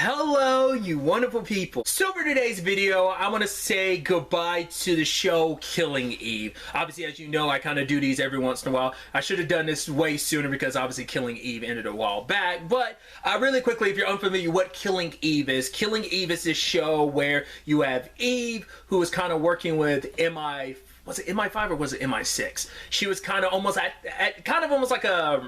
Hello, you wonderful people. So for today's video, I want to say goodbye to the show Killing Eve. Obviously, as you know, I kind of do these every once in a while. I should have done this way sooner because obviously Killing Eve ended a while back. But really quickly, if you're unfamiliar what Killing Eve is this show where you have Eve, who is kind of working with was it MI5 or was it MI6? She was kind of almost almost like a...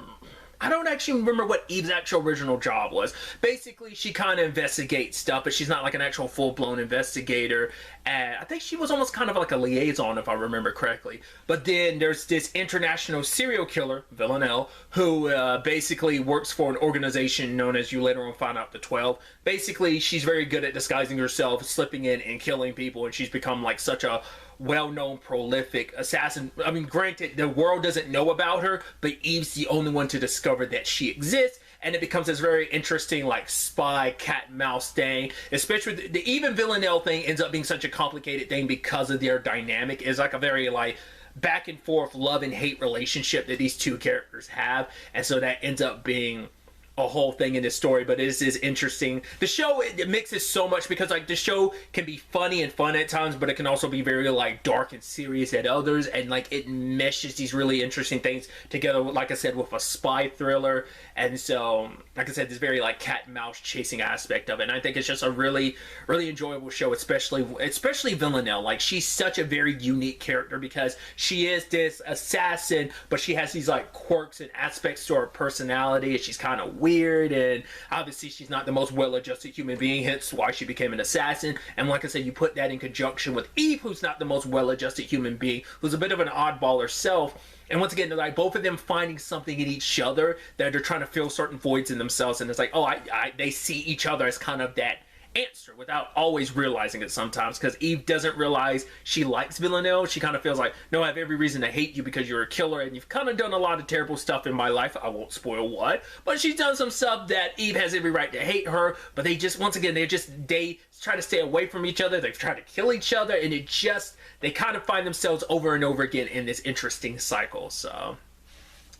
I don't actually remember what Eve's actual original job was. Basically, she kind of investigates stuff, but she's not like an actual full-blown investigator. And I think she was almost kind of like a liaison, if I remember correctly. But then there's this international serial killer, Villanelle, who basically works for an organization known as, you later on find out, the 12. Basically, she's very good at disguising herself, slipping in and killing people, and she's become like such a well-known, prolific assassin. I mean, granted, the world doesn't know about her, but Eve's the only one to discover that she exists, and it becomes this very interesting, like, spy, cat-and-mouse thing. Especially the Eve and Villanelle thing ends up being such a complicated thing because of their dynamic. It's like a very, like, back-and-forth love and hate relationship that these two characters have, and so that ends up being a whole thing in this story. But it is interesting. The show, it mixes so much because like the show can be funny and fun at times, but it can also be very like dark and serious at others, and like it meshes these really interesting things together, like I said, with a spy thriller. And so like I said, this very like cat and mouse chasing aspect of it, and I think it's just a really enjoyable show, especially Villanelle. Like, she's such a very unique character because she is this assassin, but she has these like quirks and aspects to her personality, and she's kind of weird, and obviously she's not the most well-adjusted human being, hence why she became an assassin. And like I said, you put that in conjunction with Eve, who's not the most well-adjusted human being, who's a bit of an oddball herself. And once again, they're like both of them finding something in each other that they're trying to fill certain voids in themselves, and it's like, oh, they see each other as kind of that answer without always realizing it sometimes, because Eve doesn't realize she likes Villanelle. She kind of feels like, no, I have every reason to hate you because you're a killer and you've kind of done a lot of terrible stuff in my life. I won't spoil what, but she's done some stuff that Eve has every right to hate her. But they just, once again, they try to stay away from each other. They've tried to kill each other, and they kind of find themselves over and over again in this interesting cycle. So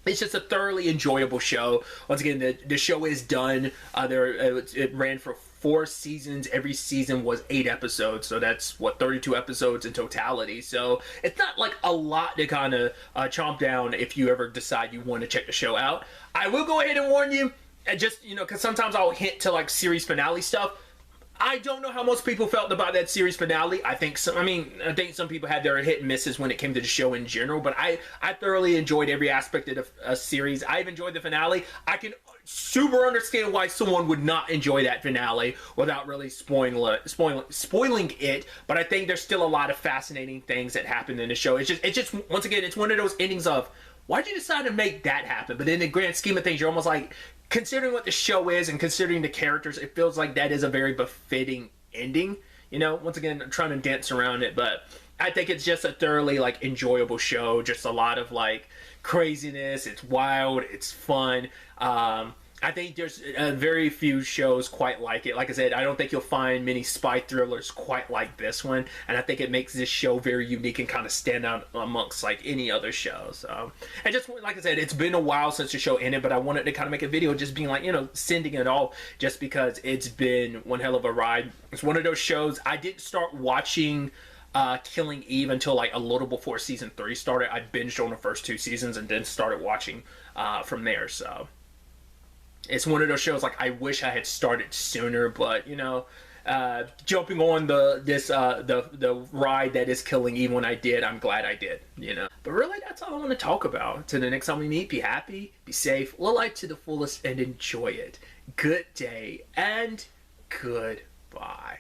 it's just a thoroughly enjoyable show. Once again, the show is done. It ran for 4 seasons. Every season was 8 episodes, so that's what, 32 episodes in totality. So it's not like a lot to kind of chomp down if you ever decide you want to check the show out. I will go ahead and warn you, and just, you know, because sometimes I'll hint to like series finale stuff. I don't know how most people felt about that series finale. I think some people had their hit and misses when it came to the show in general, but I thoroughly enjoyed every aspect of the series. I've enjoyed the finale. I can super understand why someone would not enjoy that finale without really spoiling it, but I think there's still a lot of fascinating things that happened in the show. It's just once again, it's one of those endings of, why'd you decide to make that happen? But in the grand scheme of things, you're almost like, considering what the show is and considering the characters, it feels like that is a very befitting ending. You know, once again, I'm trying to dance around it, but I think it's just a thoroughly like enjoyable show. Just a lot of like craziness. It's wild. It's fun. I think there's very few shows quite like it. Like I said, I don't think you'll find many spy thrillers quite like this one, and I think it makes this show very unique and kind of stand out amongst like any other show. So, and just like I said, it's been a while since the show ended, but I wanted to kind of make a video just being like, you know, sending it all, just because it's been one hell of a ride. It's one of those shows. I didn't start watching Killing Eve until like a little before season 3 started. I binged on the first 2 seasons and then started watching from there. So it's one of those shows like I wish I had started sooner, but you know, jumping on the ride that is Killing Eve when I did, I'm glad I did, you know. But really, that's all I want to talk about. Until the next time we meet, be happy, be safe, live life to the fullest, and enjoy it. Good day and goodbye.